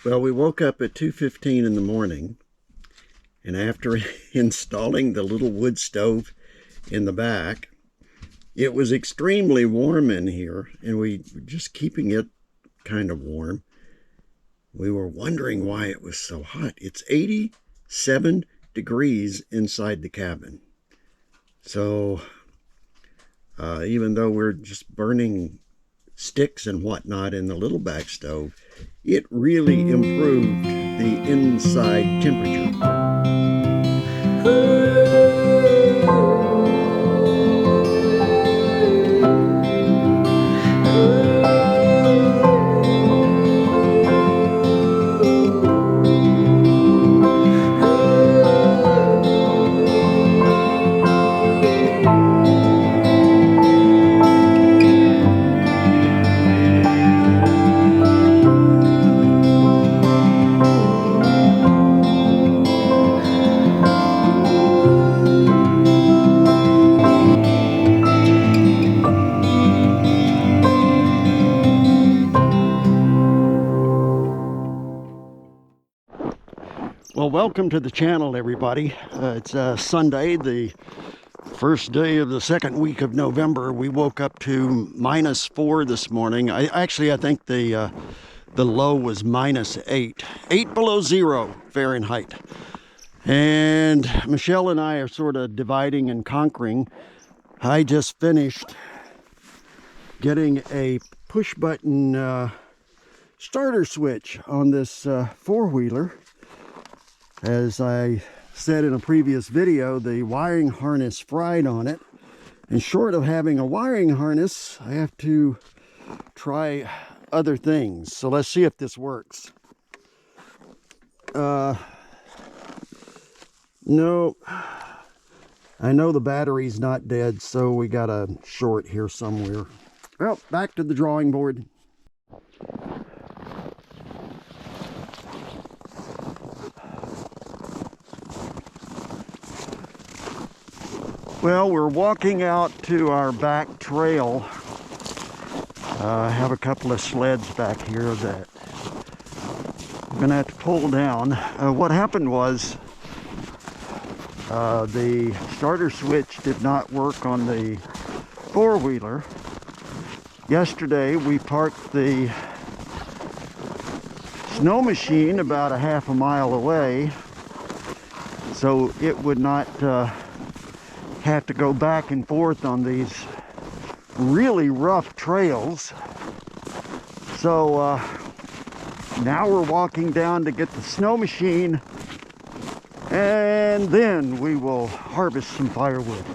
Well, we woke up at 2:15 in the morning, and after installing the little wood stove in the back, it was extremely warm in here, and we were just keeping it kind of warm. We were wondering why it was so hot. It's 87 degrees inside the cabin. So even though we're just burning sticks and whatnot in the little back stove, it really improved the inside temperature. Well, welcome to the channel, everybody. It's Sunday, the first day of the second week of November. We woke up to -4 this morning. I think the low was -8, 8 below zero Fahrenheit. And Michelle and I are sort of dividing and conquering. I just finished getting a push-button starter switch on this four-wheeler. As I said in a previous video, the wiring harness fried on it. And short of having a wiring harness, I have to try other things. So let's see if this works. No, I know the battery's not dead, so we got a short here somewhere. Well, back to the drawing board. Well, we're walking out to our back trail. I have a couple of sleds back here that I'm gonna have to pull down. What happened was the starter switch did not work on the four-wheeler. Yesterday we parked the snow machine about a half a mile away, so it would not have to go back and forth on these really rough trails. So now we're walking down to get the snow machine, and then we will harvest some firewood.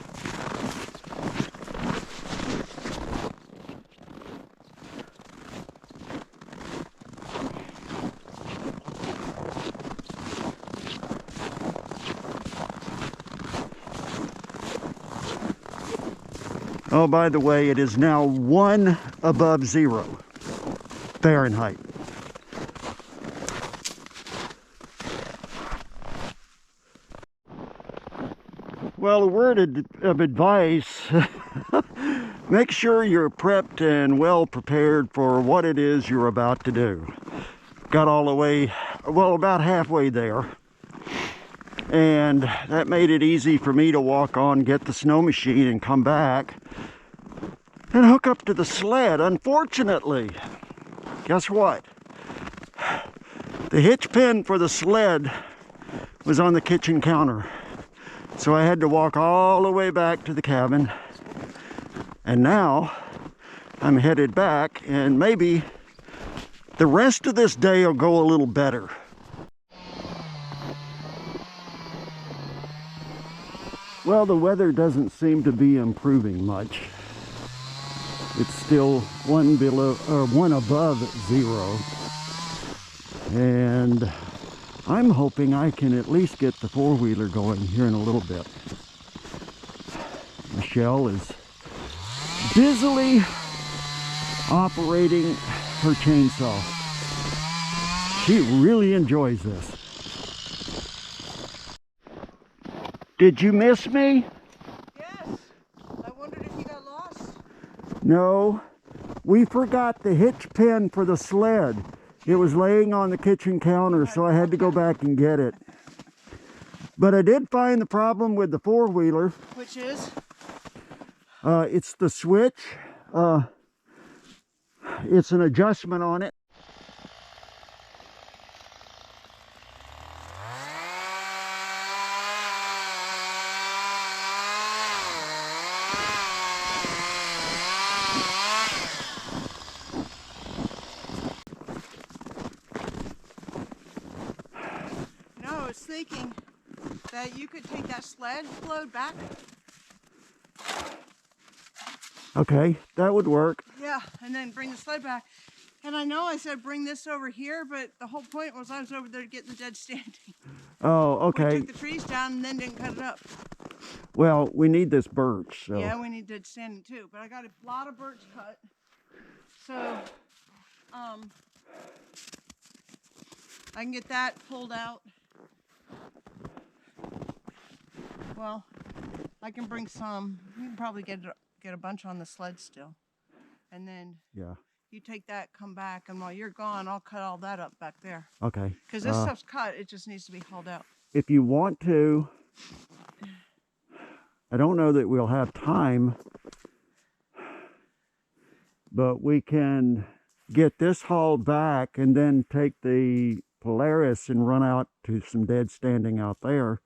Oh, by the way, it is now 1 above zero Fahrenheit. Well, a word of advice, make sure you're prepped and well prepared for what it is you're about to do. Got all the way, well, about halfway there. And that made it easy for me to walk on, get the snow machine, and come back and hook up to the sled. Unfortunately, guess what? The hitch pin for the sled was on the kitchen counter. So I had to walk all the way back to the cabin. And now I'm headed back, and maybe the rest of this day will go a little better. Well, the weather doesn't seem to be improving much. It's still 1 below or 1 above zero. And I'm hoping I can at least get the four-wheeler going here in a little bit. Michelle is busily operating her chainsaw. She really enjoys this. Did you miss me? Yes. I wondered if you got lost. No. We forgot the hitch pin for the sled. It was laying on the kitchen counter, so I had to go back and get it. But I did find the problem with the four-wheeler. Which is? It's the switch. It's an adjustment on it. No, I was thinking that you could take that sled load back. Okay, that would work. Yeah, and then bring the sled back. And I know I said bring this over here, but the whole point was I was over there getting the dead standing. Oh, okay. We took the trees down and then didn't cut it up. Well, we need this birch, so. Yeah, we need dead standing too. But I got a lot of birch cut. So, I can get that pulled out. Well, I can bring some. You can probably get a bunch on the sled still. And then Yeah. you take that, come back, and while you're gone, I'll cut all that up back there. Okay. Because this stuff's cut, it just needs to be hauled out. If you want to, I don't know that we'll have time, but we can get this hauled back and then take the Polaris and run out to some dead standing out there.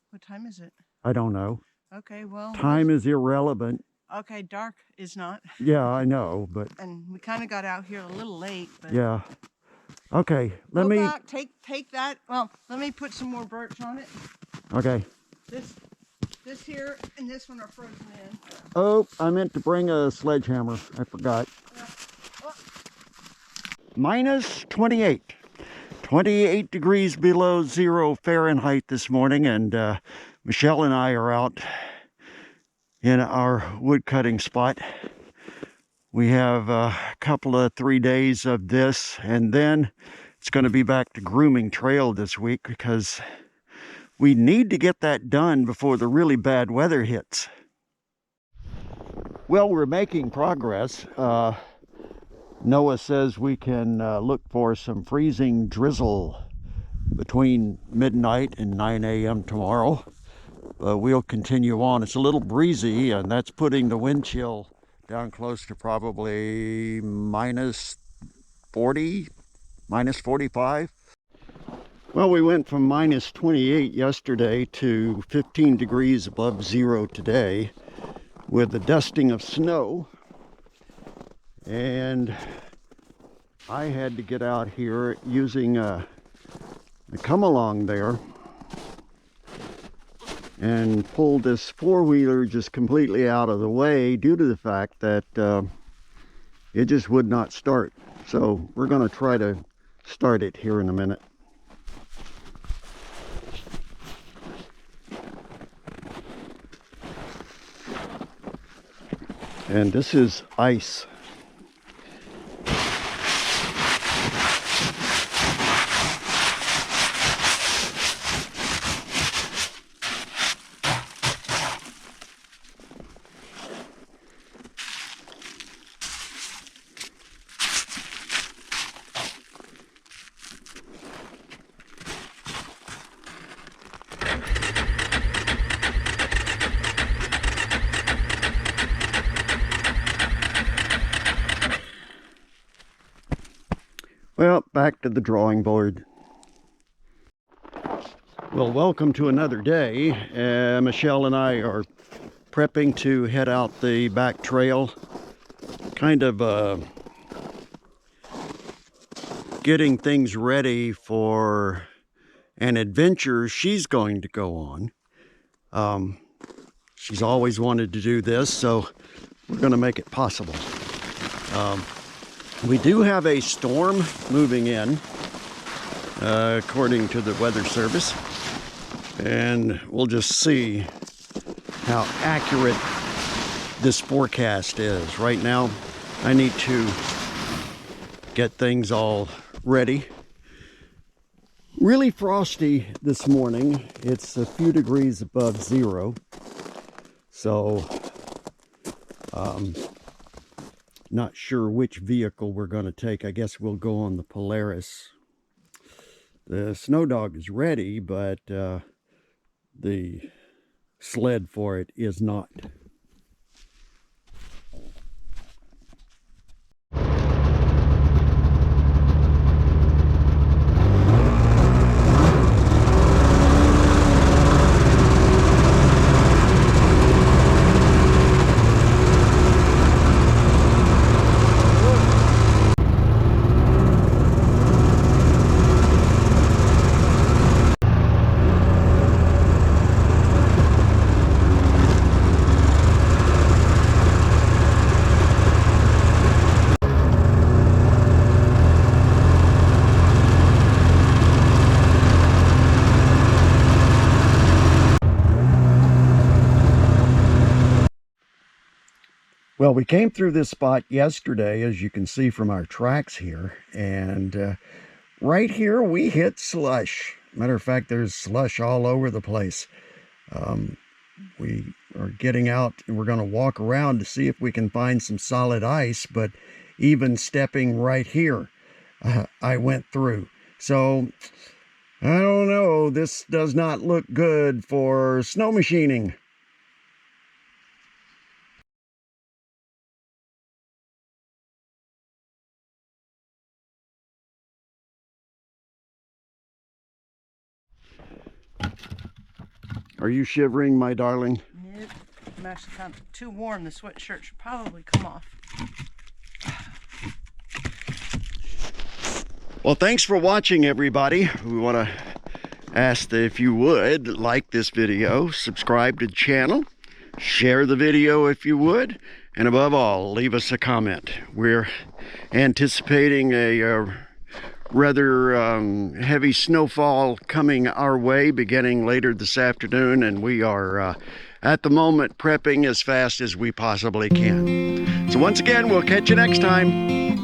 What time is it? I don't know. Okay, well. Time is irrelevant. Okay, dark is not. Yeah, I know, but. And we kind of got out here a little late. But Yeah. Okay, let go me. back, take that. Well, let me put some more birch on it. Okay. This here and this one are frozen in. Oh, I meant to bring a sledgehammer. I forgot. Oh. Minus 28. 28 degrees below 0 Fahrenheit this morning, and Michelle and I are out in our wood cutting spot. We have a couple of 3 days of this, and then it's going to be back to grooming trail this week because we need to get that done before the really bad weather hits. Well, we're making progress. Noah says we can look for some freezing drizzle between midnight and 9 a.m. tomorrow. We'll continue on. It's a little breezy, and that's putting the wind chill down close to probably minus 40, minus 45. Well, we went from minus 28 yesterday to 15 degrees above 0 today with the dusting of snow. And I had to get out here using the come-along there and pull this four-wheeler just completely out of the way due to the fact that it just would not start. So we're going to try to start it here in a minute. And this is ice. Well, back to the drawing board. Well, welcome to another day. Michelle and I are prepping to head out the back trail. Kind of getting things ready for an adventure she's going to go on. She's always wanted to do this, so we're going to make it possible. We do have a storm moving in, according to the Weather Service, and we'll just see how accurate this forecast is. Right now, I need to get things all ready. Really frosty this morning. It's a few degrees above 0, so Not sure which vehicle we're going to take. I guess we'll go on the Polaris. The snow dog is ready, but the sled for it is not. Well, we came through this spot yesterday, as you can see from our tracks here, and right here we hit slush. Matter of fact, there's slush all over the place. We are getting out and we're going to walk around to see if we can find some solid ice, but even stepping right here, I went through. So, I don't know, this does not look good for snow machining. Are you shivering, my darling? Nope. I'm actually kind of too warm. The sweatshirt should probably come off. Well, thanks for watching, everybody. We want to ask that if you would like this video, subscribe to the channel, share the video if you would, and above all, leave us a comment. We're anticipating a rather heavy snowfall coming our way beginning later this afternoon, and we are at the moment prepping as fast as we possibly can. So once again, we'll catch you next time.